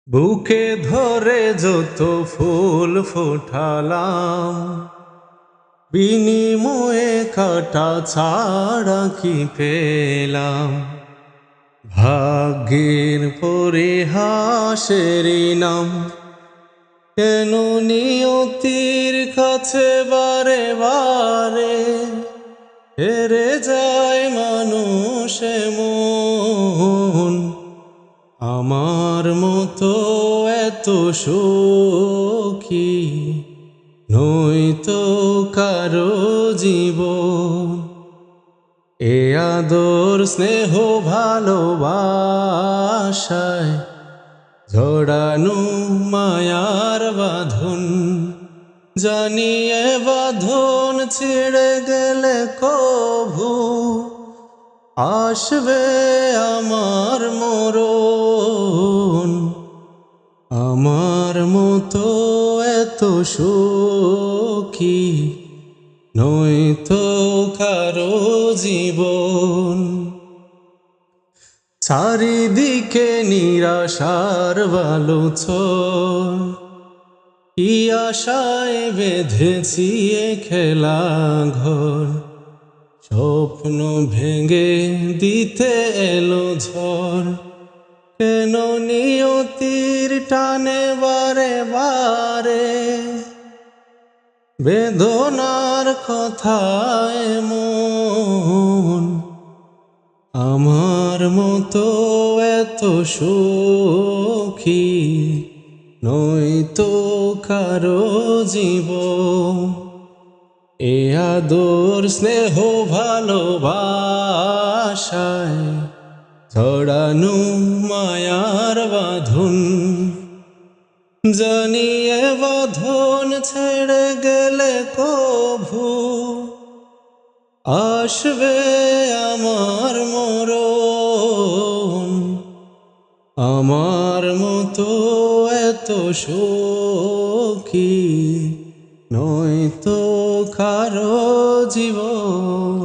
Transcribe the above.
বুকে ধরে যত ফুল ফোটালাম, বিনিময়ে কাটা ছাড়া কি পেলাম? ভাগ্যের পরিহাসের নাম, কেন নিয়তির কাছে বারে বারে হেরে যায় মানুষ মন। আমার মতো এত সুখী নয়তো কারো জীবন। এ আদর স্নেহ ভালোবাসায় জড়ানো মায়ার বাঁধন, জানিয়ে বাঁধন ছিঁড়ে গেলে কভু আসবে আমার মরণ। আমার মতো এত সুখী নয়তো কারো জীবন। চারিদিকে নিরাশার বালুচর, কি আশায় বেঁধেছি এ খেলা ঘর। স্বপ্ন ভেঙে দিতে এলো ঝড়, কেন নিয়তির টানে বারে বারে বেদনার কথায় মন। আমার মতো এত সুখী নয়তো কারো জীবন। এ আদর স্নেহ ভালোবাসায় জড়ানো মায়ার বাঁধন, জানিয়ে বাঁধন ছেড়ে গেলে কভু আসবে আমার মরণ। আমার মতো এত সুখী নয়তো কারো জীবন।